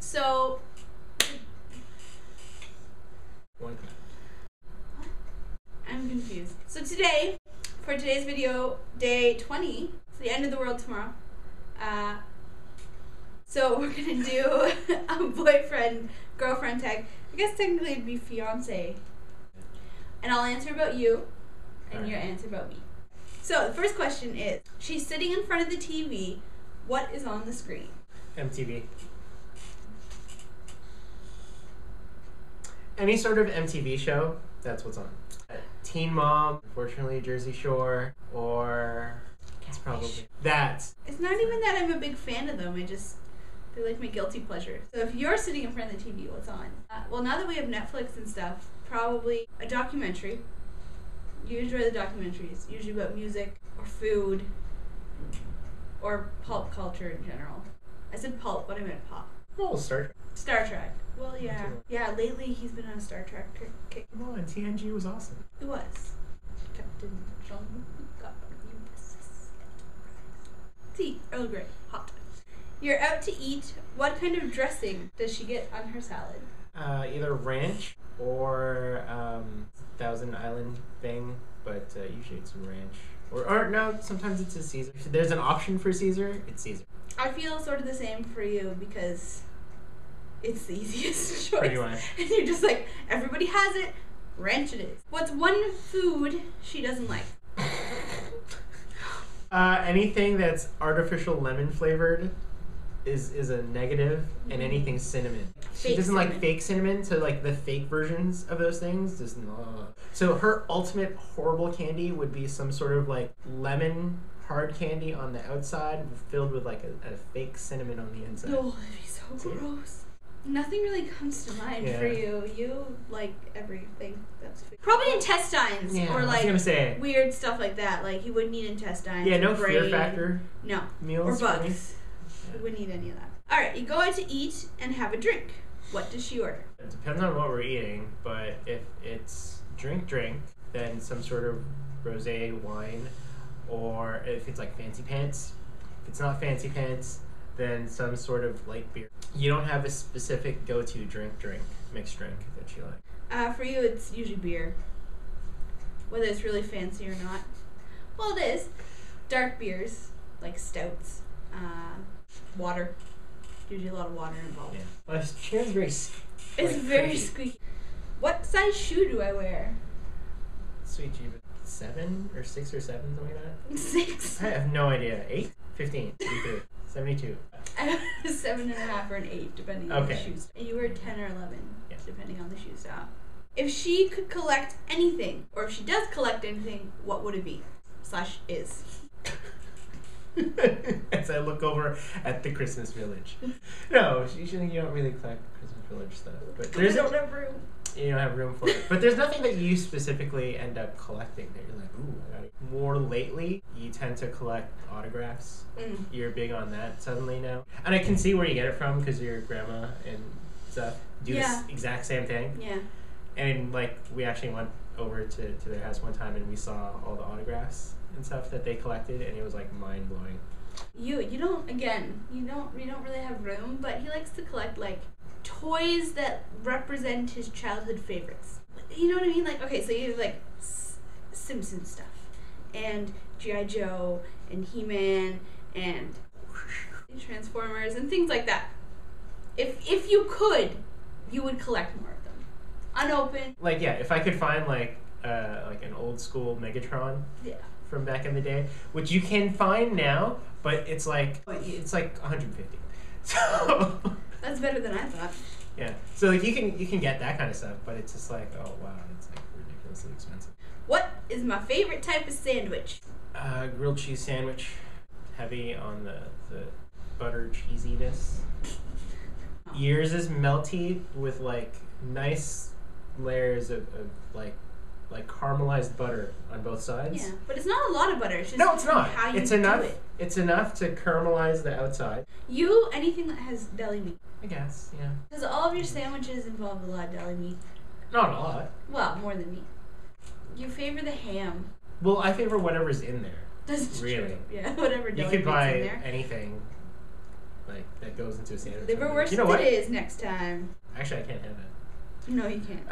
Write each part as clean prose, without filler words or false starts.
So... One clap. I'm confused. So today, for today's video, day 20, it's the end of the world tomorrow. So we're gonna do a boyfriend-girlfriend tag. I guess technically it'd be fiance. And I'll answer about you, and you'll answer about me. So the first question is, she's sitting in front of the TV. What is on the screen? MTV. Any sort of MTV show, that's what's on. Teen Mom, unfortunately Jersey Shore, or it's probably that. It's not even that I'm a big fan of them. They're like my guilty pleasure. So if you're sitting in front of the TV, what's on? Well, now that we have Netflix and stuff, probably a documentary. You enjoy the documentaries, usually about music or food or pulp culture in general. I said pulp, but I meant pop. Oh, Star Trek. Star Trek. Well, yeah. Yeah, lately he's been on a Star Trek kick. Come on, TNG was awesome. Who was? Captain Jean-Luc. Tea, Earl Grey, hot. You're out to eat. What kind of dressing does she get on her salad? Either ranch or Thousand Island thing, but usually it's ranch. Or no, sometimes it's a Caesar. If there's an option for Caesar, it's Caesar. I feel sort of the same for you because it's the easiest choice. What do you want? And you're just like, everybody has it, ranch it is. What's one food she doesn't like? Anything that's artificial lemon flavored is a negative, and anything cinnamon. She doesn't like fake cinnamon, so like the fake versions of those things just So her ultimate horrible candy would be some sort of like lemon hard candy on the outside filled with like a fake cinnamon on the inside. Oh, that'd be so gross. Nothing really comes to mind for you. You like everything that's food. Probably intestines or like weird stuff like that. Like you wouldn't eat intestines. Yeah, no brain. Fear Factor. No. Meals or bugs. You wouldn't eat any of that. Alright, you go out to eat and have a drink. What does she order? It depends on what we're eating, but if it's drink, then some sort of rosé wine, or if it's like fancy pants. If it's not fancy pants, then some sort of light beer. You don't have a specific go-to mixed drink that you like. For you, it's usually beer. Whether it's really fancy or not. Well, it is. Dark beers, like stouts. Water. Usually a lot of water involved. Yeah. Well, Chery's very It's very squeaky. What size shoe do I wear? Sweet G, 7 or 6 or 7, something like that? 6. I have no idea. 8? 15? 73? 72? I have a 7.5 or an 8, depending on the shoes. And you wear 10 or 11, depending on the shoe style. If she could collect anything, or if she does collect anything, what would it be? / is. As I look over at the Christmas Village. No, usually you don't really collect Christmas Village stuff. But we don't have room. You don't have room for it. But there's nothing that you specifically end up collecting that you're like, ooh, I got it. More lately, you tend to collect autographs. You're big on that suddenly now. And I can see where you get it from because your grandma and stuff do this exact same thing. Yeah. And like, we actually went over to their house one time and we saw all the autographs and stuff that they collected, and it was like mind blowing. You don't really have room, but he likes to collect like toys that represent his childhood favorites. You know what I mean? Like, okay, so you have like Simpson stuff, and G.I. Joe, and He-Man, and Transformers, and things like that. If you could, you would collect more of them, unopened. Like, yeah, if I could find like an old school Megatron. Yeah. From back in the day, which you can find now, but it's like 150. So that's better than I thought. Yeah. So like you can get that kind of stuff, but it's just like, oh wow, it's like ridiculously expensive. What is my favorite type of sandwich? Grilled cheese sandwich, heavy on the butter cheesiness. Oh. Yours is melty with like nice layers of like caramelized butter on both sides. Yeah, but it's not a lot of butter. It's just it's not. How you do it. It's enough to caramelize the outside. Anything that has deli meat. I guess, yeah. Because all of your sandwiches involve a lot of deli meat. Not a lot. Well, more than meat. You favor the ham. Well, I favor whatever's in there. That's really true. Yeah, whatever deli meat's in there. You could buy anything. like that goes into a sandwich. Liverwurst, you know what? It is next time. Actually, I can't have that. No, you can't.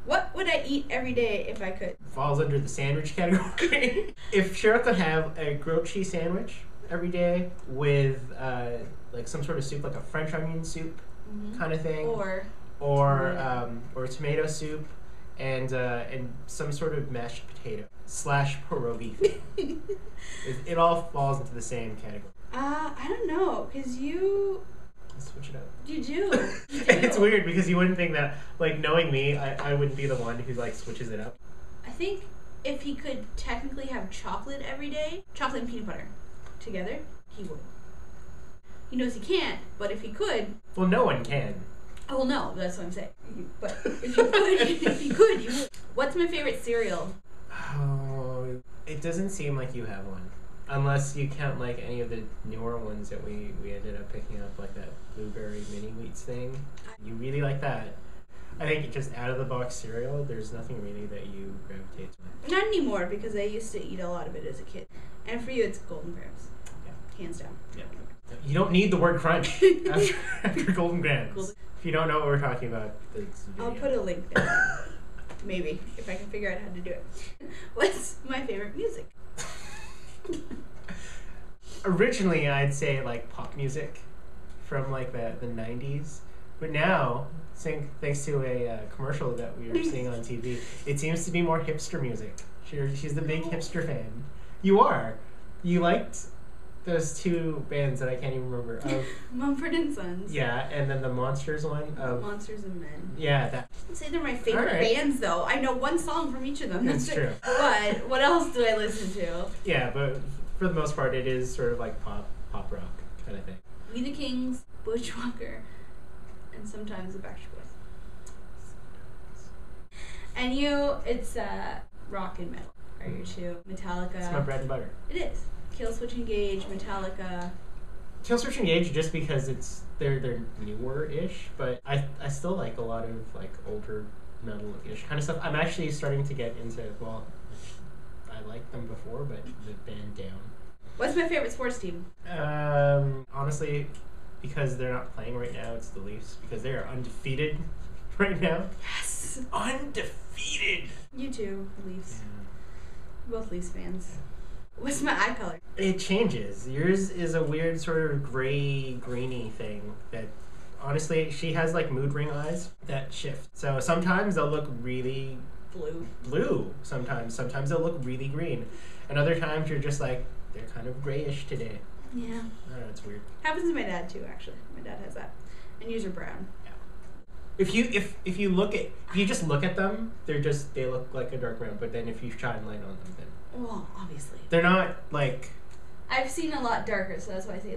What would I eat every day if I could? Falls under the sandwich category. If Cheryl could have a grilled cheese sandwich every day with like some sort of soup, like a French onion soup kind of thing, or tomato soup, and some sort of mashed potato / pierogi thing. it all falls into the same category. I don't know, cause you. Switch it up. You do. It's weird because you wouldn't think that, like, knowing me, I wouldn't be the one who like switches it up. I think if he could technically have chocolate every day, chocolate and peanut butter together, he would. He knows he can't, but if he could. Well, no one can. Oh, well, no, that's what I'm saying. But if you could, you would. What's my favorite cereal? Oh, it doesn't seem like you have one. Unless you count like any of the newer ones that we ended up picking up, like that blueberry mini wheats thing. You really like that. I think just out of the box cereal, there's nothing really that you gravitate to. Not anymore, because I used to eat a lot of it as a kid. And for you, it's Golden Grams. Yeah. Hands down. Yeah. You don't need the word crunch after Golden Grams. If you don't know what we're talking about, I'll put a link there. Maybe, if I can figure out how to do it. What's my favorite music? Originally, I'd say like pop music from like the 90s, but now, thanks to a commercial that we are seeing on TV, it seems to be more hipster music. She's the big hipster fan. You are. You liked those two bands that I can't even remember of. Mumford and Sons. Yeah, and then the Monsters one of Monsters and Men. Yeah, that. I'd say they're my favorite bands, though. I know one song from each of them. That's true. What else do I listen to? Yeah, but for the most part, it is sort of like pop rock kind of thing. We the Kings, Bushwhacker, and sometimes the Backstreet Boys. And you, it's rock and metal. Are your two? Metallica. It's my bread and butter. It is. Killswitch Engage, Metallica. Killswitch Engage just because they're newer-ish, but I still like a lot of like older metal-ish kind of stuff. I'm actually starting to get into, well, I liked them before, but the band down. What's my favorite sports team? Honestly, because they're not playing right now, it's the Leafs, because they are undefeated right now. Yes! Undefeated! You too, Leafs. Yeah. Both Leafs fans. Yeah. What's my eye color? It changes. Yours is a weird sort of gray, greeny thing that, honestly, she has like mood ring eyes that shift. So sometimes they'll look really blue. Sometimes they'll look really green. And other times you're just like, they're kind of grayish today. Yeah. I don't know, it's weird. Happens to my dad too, actually. My dad has that. And yours are brown. Yeah. If you just look at them, they look like a dark brown, but then if you shine light on them, then well, obviously. they're not like. I've seen a lot darker, so that's why I say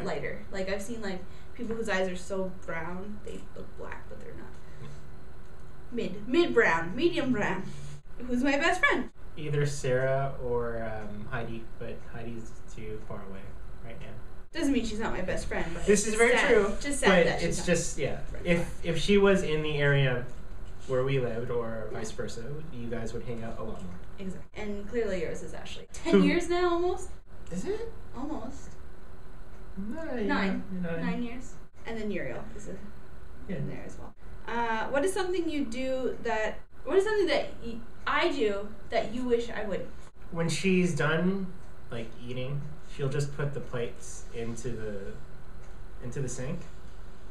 lighter. Like I've seen like people whose eyes are so brown they look black, but they're not. Mid brown, medium brown. Who's my best friend? Either Sarah or Heidi, but Heidi's too far away right now. Doesn't mean she's not my best friend. But this is very true. Just sad that it's just If she was in the area where we lived, or vice versa, you guys would hang out a lot more. Exactly. And clearly yours is Ashley. 10 years now, almost. Is it? Almost. 9. 9 years. And then Uriel is in there as well. What is something that I do that you wish I wouldn't? When she's done, like, eating, she'll just put the plates into the sink.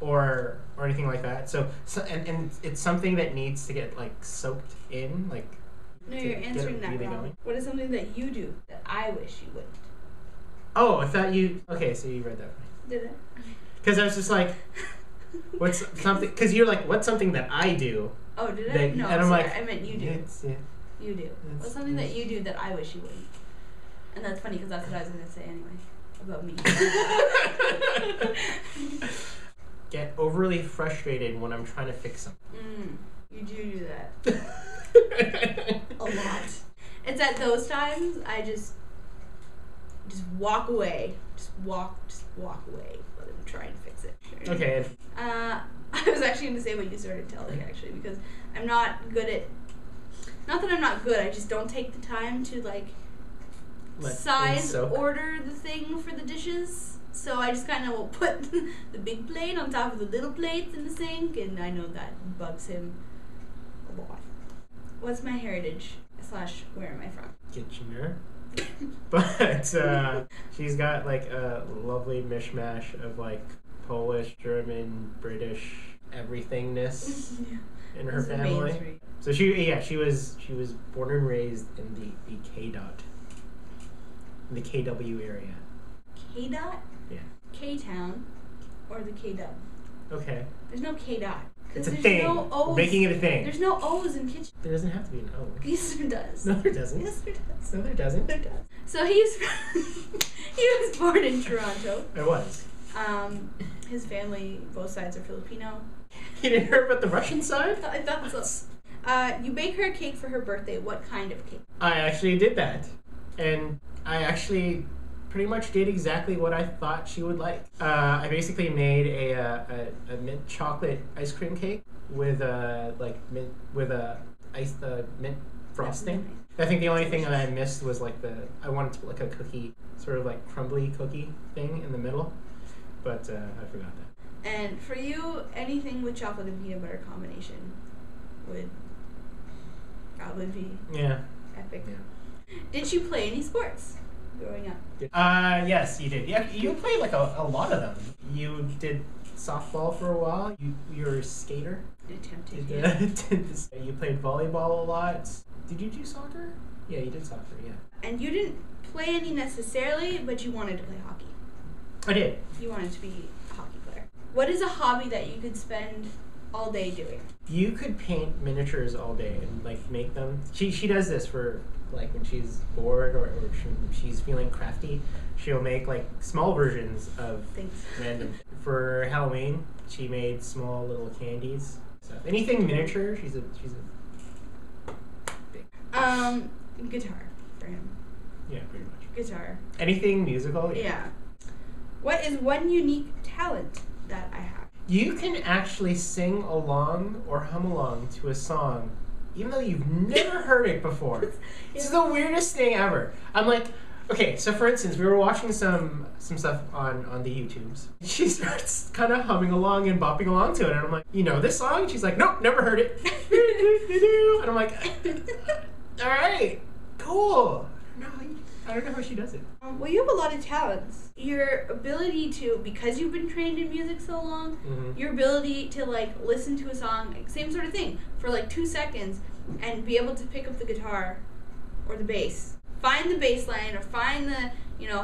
Or anything like that. So and it's something that needs to get, like, soaked in, like. No, you're answering that really wrong. Going. What is something that you do that I wish you wouldn't? Oh, I thought you. Okay, so you read that right. Did it? Because I was just like, what's something? Because you're like, what's something that I do? Oh, did I? No, and I'm like, I meant you do. Yeah. You do. What's something that you do that I wish you wouldn't? And that's funny because that's what I was going to say anyway about me. Get overly frustrated when I'm trying to fix something. You do that. A lot. It's at those times I just walk away. Just walk away. Let him try and fix it. Okay. I was actually going to say what you started telling actually, because I'm not good at. Not that I'm not good. I just don't take the time to like size order the thing for the dishes. So I just kind of will put the big plate on top of the little plates in the sink, and I know that bugs him a lot. What's my heritage / where am I from? Kitchener. But she's got like a lovely mishmash of like Polish, German, British everythingness in her family. So she was born and raised in the K dot, in the KW area. K dot? Yeah. K town, or the K dub. Okay. There's no K dot. It's a thing. No O's. We're making it a thing. There's no O's in kitchen. There doesn't have to be an O. Yes, there does. No, there doesn't. Yes, there does. No, there doesn't. There does. So he was born in Toronto. I was. His family, both sides are Filipino. You didn't hear about the Russian side? I thought so. You bake her a cake for her birthday. What kind of cake? I actually did that. And I actually pretty much did exactly what I thought she would like. I basically made a mint chocolate ice cream cake with mint frosting. I think the only thing that I missed was like I wanted to put like a cookie, sort of like crumbly cookie thing in the middle, but I forgot that. And for you, anything with chocolate and peanut butter combination would probably be epic. Yeah. Did you play any sports growing up? Yes, you did. Yeah, you played like a lot of them. You did softball for a while. You were a skater. Attempted. You played volleyball a lot. Did you do soccer? Yeah, you did soccer. Yeah. And you didn't play any necessarily, but you wanted to play hockey. I did. You wanted to be a hockey player. What is a hobby that you could spend all day doing? You could paint miniatures all day and like make them. She does this for like when she's bored or she's feeling crafty. She'll make like small versions of things. Random. For Halloween, she made small little candies. So anything miniature, she's a big. Guitar for him. Yeah, pretty much. Guitar. Anything musical? Yeah. What is one unique talent that I have? You can actually sing along or hum along to a song, even though you've never heard it before. It's the weirdest thing ever. I'm like, okay, so for instance, we were watching some stuff on the YouTubes. She starts kind of humming along and bopping along to it, and I'm like, you know this song? She's like, nope, never heard it. And I'm like, all right, cool. I don't know how she does it. Well, you have a lot of talents. Your ability to, because you've been trained in music so long, your ability to like listen to a song, same sort of thing, for like 2 seconds, and be able to pick up the guitar or the bass, find the bass line or find the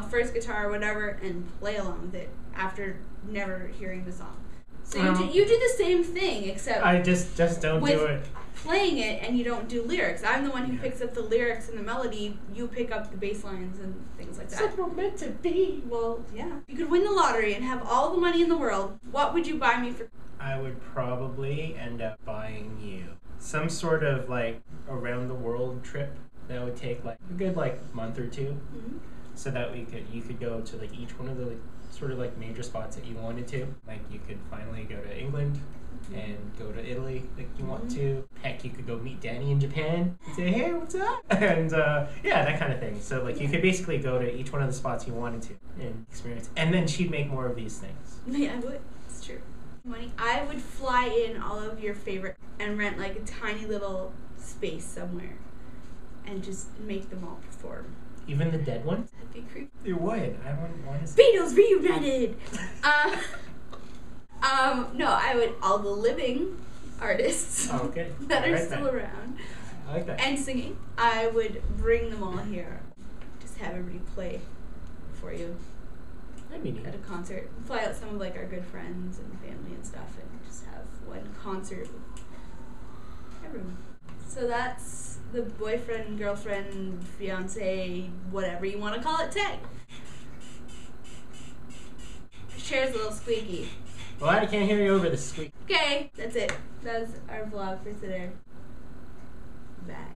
first guitar or whatever, and play along with it after never hearing the song. So you do the same thing, except I just don't do it. Playing it, and you don't do lyrics. I'm the one who picks up the lyrics and the melody. You pick up the bass lines and things like that. It's like we're meant to be. Well, yeah. You could win the lottery and have all the money in the world. What would you buy me for? I would probably end up buying you some sort of like around the world trip that would take like a good like month or two, so that you could go to like each one of the like, sort of like major spots that you wanted to. Like you could finally go to England. And go to Italy like you want to. Heck, you could go meet Danny in Japan and say, hey, what's up? And that kind of thing. So like you could basically go to each one of the spots you wanted to and experience. And then she'd make more of these things. Yeah, I would. It's true. Money. I would fly in all of your favorite and rent like a tiny little space somewhere and just make them all perform. Even the dead ones? That'd be creepy. It would. I wouldn't want to see. Beatles reunited! No, I would all the living artists that are still around. I like that. And singing. I would bring them all here. Just have everybody play for you. That'd be neat. At a concert. Fly out some of like our good friends and family and stuff and just have one concert with everyone. So that's the boyfriend, girlfriend, fiance, whatever you want to call it tag. Chair's a little squeaky. Well, I can't hear you over the squeak. Okay, that's it. That's our vlog for today. Bye.